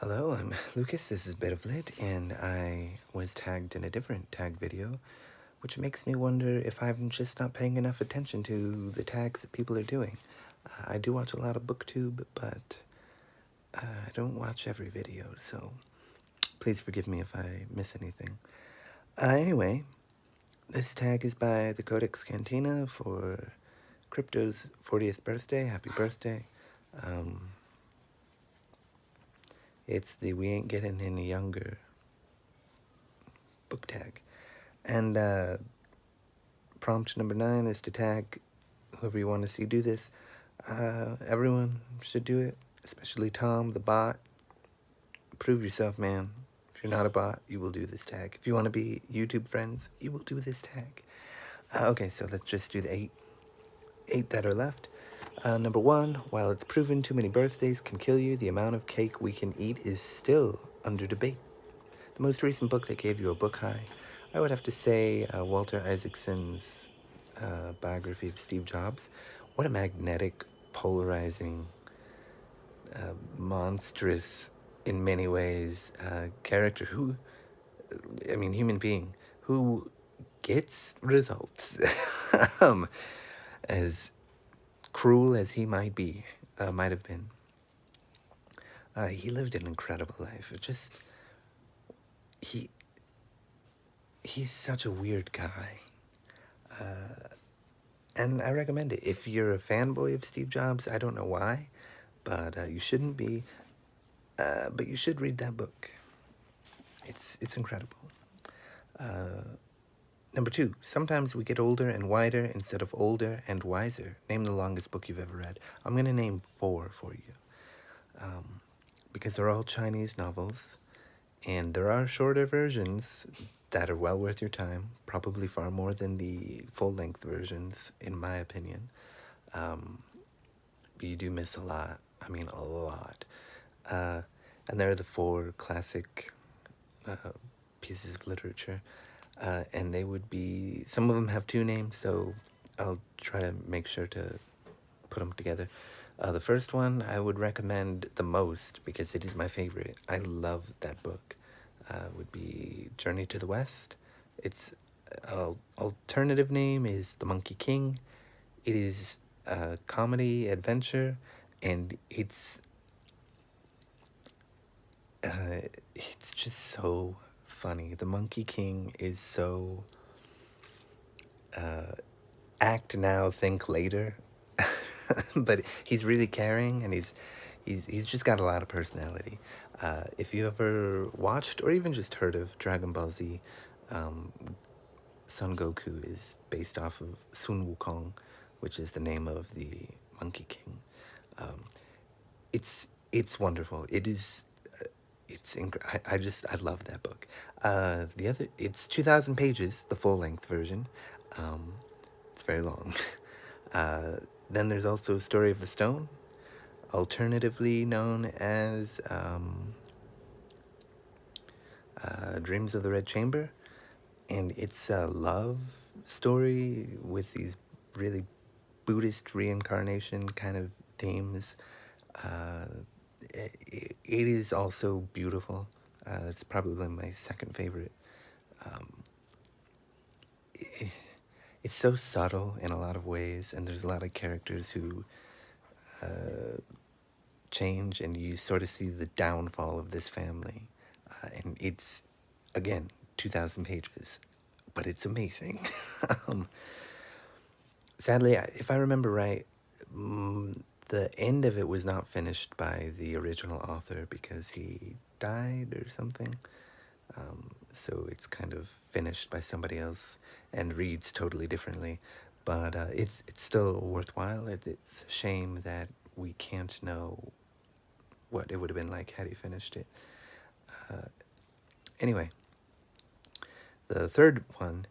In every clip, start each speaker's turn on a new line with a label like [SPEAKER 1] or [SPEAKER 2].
[SPEAKER 1] Hello, I'm Lucas, this is Bit of Lit, and I was tagged in a different tag video, which makes me wonder if I'm just not paying enough attention to the tags that people are doing. I do watch a lot of BookTube, but I don't watch every video, so please forgive me if I miss anything. Anyway, this tag is by the Codex Cantina for Crypto's 40th birthday. Happy birthday. It's the We Ain't Getting Any Younger book tag. And prompt number 9 is to tag whoever you want to see do this. Everyone should do it, especially Tom, the bot. Prove yourself, man. If you're not a bot, you will do this tag. If you want to be YouTube friends, you will do this tag. Okay, so let's just do the eight that are left. Number 1, while it's proven too many birthdays can kill you, the amount of cake we can eat is still under debate. The most recent book that gave you a book high, I would have to say Walter Isaacson's biography of Steve Jobs. What a magnetic, polarizing, monstrous, in many ways, character human being who gets results. As cruel as he might have been. He lived an incredible life. He's such a weird guy. And I recommend it. If you're a fanboy of Steve Jobs, I don't know why, but you shouldn't be. But you should read that book. It's incredible. Number 2, sometimes we get older and wider instead of older and wiser. Name the longest book you've ever read. I'm going to name 4 for you. Because they're all Chinese novels, and there are shorter versions that are well worth your time, probably far more than the full-length versions, in my opinion. But you do miss a lot. I mean, a lot. And there are the 4 classic pieces of literature, and they would be, some of them have 2 names, so I'll try to make sure to put them together. The first one I would recommend the most because it is my favorite. I love that book. Would be Journey to the West. Its alternative name is The Monkey King. It is a comedy adventure, and it's just so funny. The Monkey King is so act now, think later. But he's really caring, and he's just got a lot of personality. If you ever watched or even just heard of Dragon Ball Z, Son Goku is based off of Sun Wukong, which is the name of the Monkey King. It's wonderful. I love that book. It's 2,000 pages, the full length version. It's very long. Then there's also Story of the Stone, alternatively known as Dreams of the Red Chamber, and it's a love story with these really Buddhist reincarnation kind of themes. It is also beautiful. It's probably my second favorite. It's so subtle in a lot of ways, and there's a lot of characters who change, and you sort of see the downfall of this family. And it's, again, 2,000 pages, but it's amazing. Sadly, if I remember right, the end of it was not finished by the original author because he died or something. So it's kind of finished by somebody else and reads totally differently. But it's still worthwhile. It's a shame that we can't know what it would have been like had he finished it. Anyway, the third one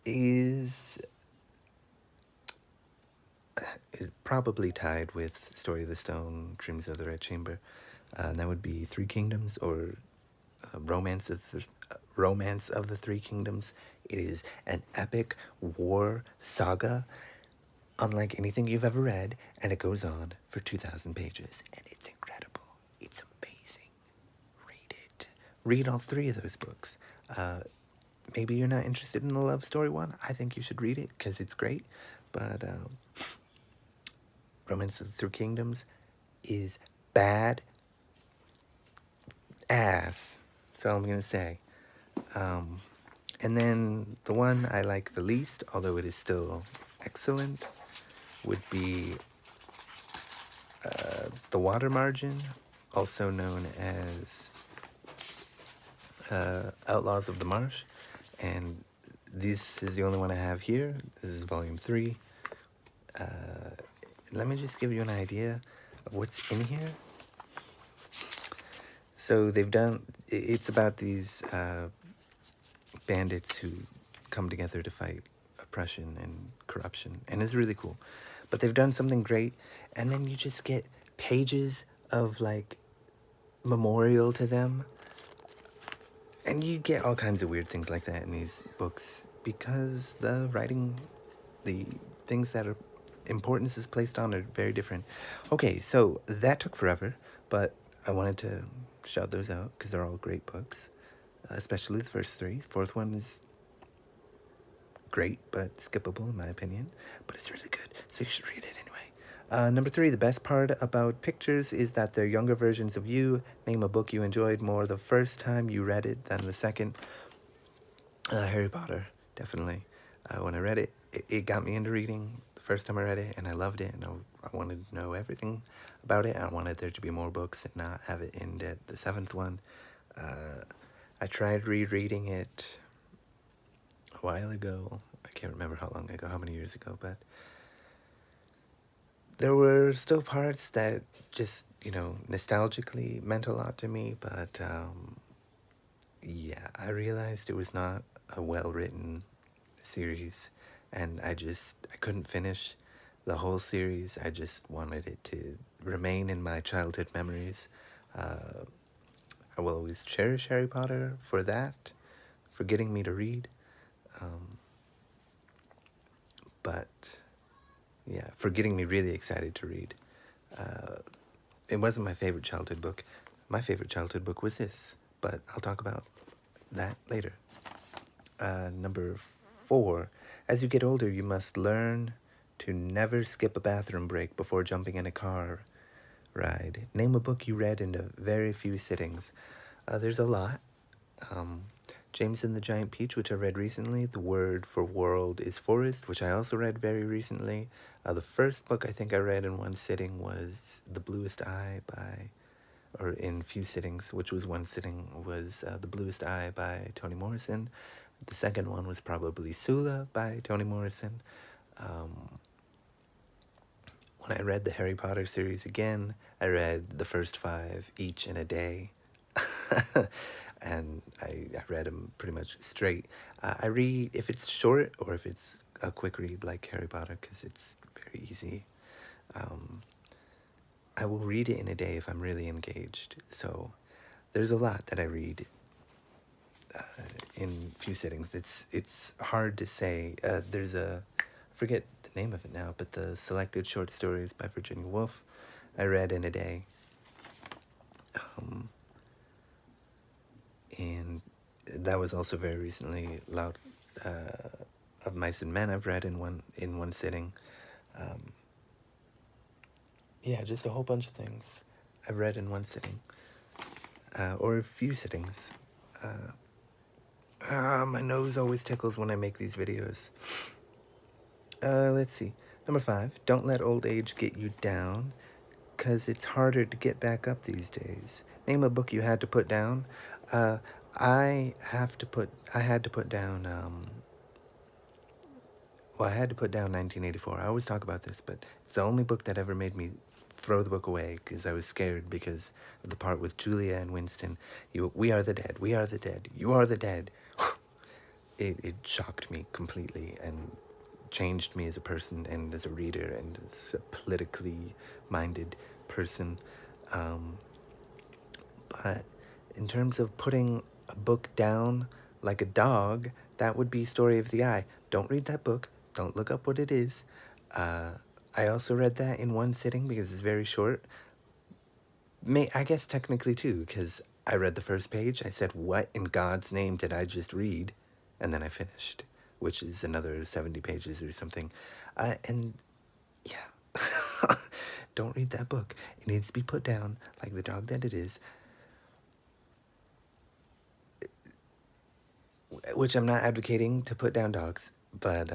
[SPEAKER 1] is probably tied with Story of the Stone, Dreams of the Red Chamber. And that would be Three Kingdoms, or Romance of the Three Kingdoms. It is an epic war saga, unlike anything you've ever read, and it goes on for 2,000 pages, and it's incredible. It's amazing. read all three of those books. Maybe you're not interested in the love story one. I think you should read it because it's great. But Romance of the Three Kingdoms is bad ass. That's all I'm going to say. And then the one I like the least, although it is still excellent, would be The Water Margin, also known as Outlaws of the Marsh. And this is the only one I have here. This is volume 3. Let me just give you an idea of what's in here. So they've done, it's about these bandits who come together to fight oppression and corruption, and it's really cool. But they've done something great, and then you just get pages of like memorial to them, and you get all kinds of weird things like that in these books because the writing, the things that are importance is placed on are very different. Okay, so that took forever, but I wanted to shout those out because they're all great books, especially the first three. Fourth one is great, but skippable in my opinion, but it's really good, so you should read it anyway. Number 3, the best part about pictures is that they're younger versions of you. Name a book you enjoyed more the first time you read it than the second. Harry Potter, definitely. When I read it, it got me into reading the first time I read it, and I loved it, and I wanted to know everything about it. I wanted there to be more books and not have it end at the 7th one. I tried rereading it a while ago. I can't remember how long ago, how many years ago, but there were still parts that just, nostalgically meant a lot to me, but yeah, I realized it was not a well-written series, and I couldn't finish the whole series. I just wanted it to remain in my childhood memories. I will always cherish Harry Potter for that, for getting me to read. But yeah, for getting me really excited to read. It wasn't my favorite childhood book. My favorite childhood book was this, but I'll talk about that later. Number 4, as you get older, you must learn to never skip a bathroom break before jumping in a car ride. Name a book you read in a very few sittings. There's a lot. James and the Giant Peach, which I read recently. The word for world is forest, which I also read very recently. The first book I think I read in one sitting was The Bluest Eye or in few sittings, which was one sitting, was The Bluest Eye by Toni Morrison. The second one was probably Sula by Toni Morrison. When I read the Harry Potter series again, I read the first 5 each in a day. And I read them pretty much straight. I read if it's short or if it's a quick read like Harry Potter because it's very easy. I will read it in a day if I'm really engaged. So there's a lot that I read in few sittings. It's hard to say. There's I forget the name of it now, but the Selected Short Stories by Virginia Woolf I read in a day. And that was also very recently. Of Mice and Men I've read in one sitting. Yeah, just a whole bunch of things I've read in one sitting, or a few sittings. My nose always tickles when I make these videos. Let's see. Number 5, don't let old age get you down, 'cause it's harder to get back up these days. Name a book you had to put down. I had to put down, I had to put down 1984. I always talk about this, but it's the only book that ever made me throw the book away because I was scared because of the part with Julia and Winston. We are the dead, we are the dead, you are the dead. It shocked me completely and changed me as a person and as a reader and as a politically minded person. But in terms of putting a book down like a dog, that would be Story of the Eye. Don't read that book. Don't look up what it is. I also read that in one sitting because it's very short. I guess technically too, because I read the first page. I said, "What in God's name did I just read?" And then I finished, which is another 70 pages or something. And yeah, don't read that book. It needs to be put down like the dog that it is. Which I'm not advocating to put down dogs, but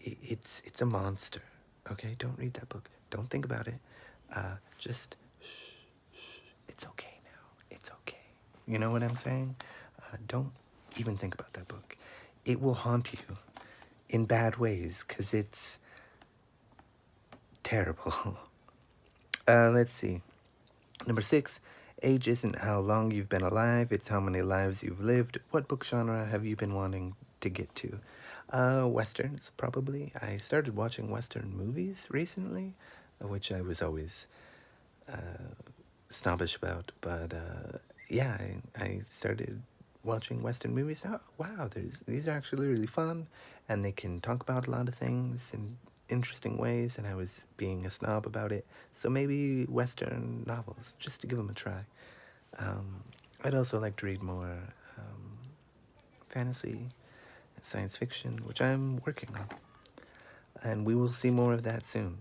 [SPEAKER 1] it's a monster. Okay, don't read that book. Don't think about it. Just shh, shh. It's okay now. It's okay. You know what I'm saying? Don't even think about that book. It will haunt you in bad ways because it's terrible. Let's see. Number 6, age isn't how long you've been alive, it's how many lives you've lived. What book genre have you been wanting to get to? Westerns, probably. I started watching Western movies recently, which I was always snobbish about. But yeah, I started watching Western movies. Oh, wow, these are actually really fun, and they can talk about a lot of things in interesting ways, and I was being a snob about it. So maybe Western novels, just to give them a try. I'd also like to read more fantasy and science fiction, which I'm working on. And we will see more of that soon.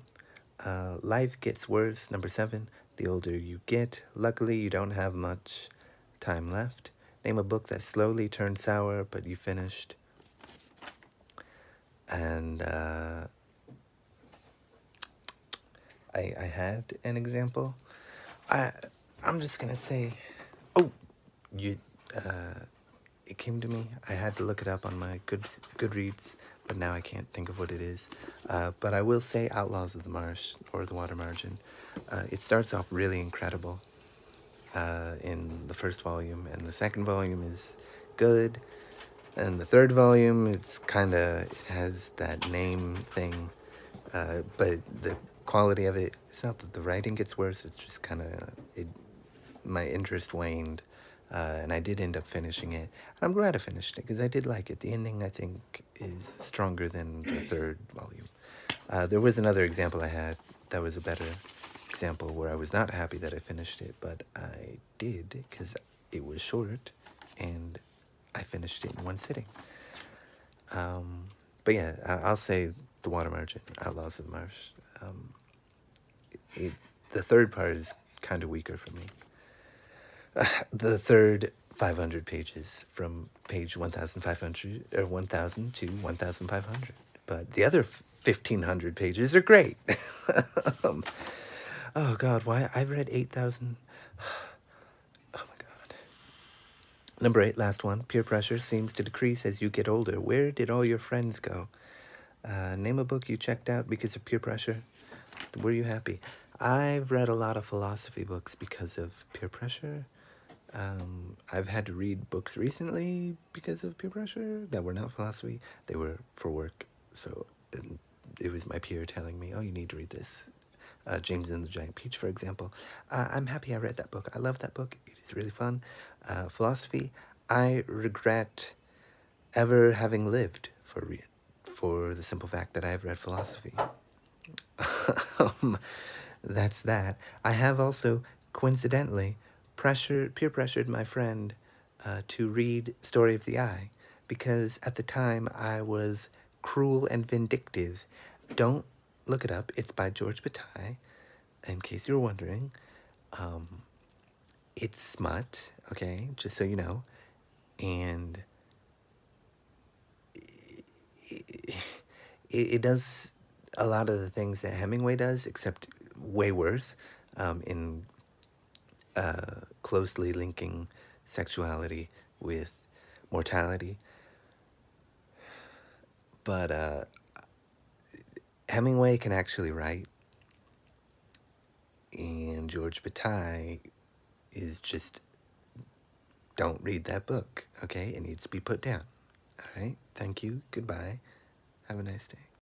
[SPEAKER 1] Life gets worse, number 7. The older you get, luckily you don't have much time left. Name a book that slowly turned sour, but you finished. And I had an example. I I'm just gonna say, oh, you it came to me. I had to look it up on my Goodreads, but now I can't think of what it is. But I will say Outlaws of the Marsh, or The Water Margin. It starts off really incredible in the first volume, and the second volume is good. And the third volume, it has that name thing, but the quality of it, it's not that the writing gets worse, it's just my interest waned, and I did end up finishing it. I'm glad I finished it because I did like it. The ending, I think, is stronger than the third volume. There was another example I had that was a better example where I was not happy that I finished it, but I did because it was short, and I finished it in one sitting. But yeah, I'll say The Water Margin, Outlaws of the Marsh. It, the third part is kind of weaker for me. The third 500 pages from page 1500 or 1000 to 1500, but the other 1500 pages are great. um, oh god, why I've read 8000. Oh my god. Number 8, last one. Peer pressure seems to decrease as you get older. Where did all your friends go? Name a book you checked out because of peer pressure. Were you happy? I've read a lot of philosophy books because of peer pressure. I've had to read books recently because of peer pressure that were not philosophy. They were for work. So it was my peer telling me, oh, you need to read this. James and the Giant Peach, for example. I'm happy I read that book. I love that book. It is really fun. Philosophy, I regret ever having lived for the simple fact that I've read philosophy. That's that. I have also, coincidentally, peer pressured my friend to read Story of the Eye because at the time I was cruel and vindictive. Don't look it up. It's by George Bataille, in case you're wondering. It's smut, okay, just so you know. And it does a lot of the things that Hemingway does, except way worse, in closely linking sexuality with mortality. But Hemingway can actually write, and George Bataille is just, don't read that book, okay? It needs to be put down. All right? Thank you. Goodbye. Have a nice day.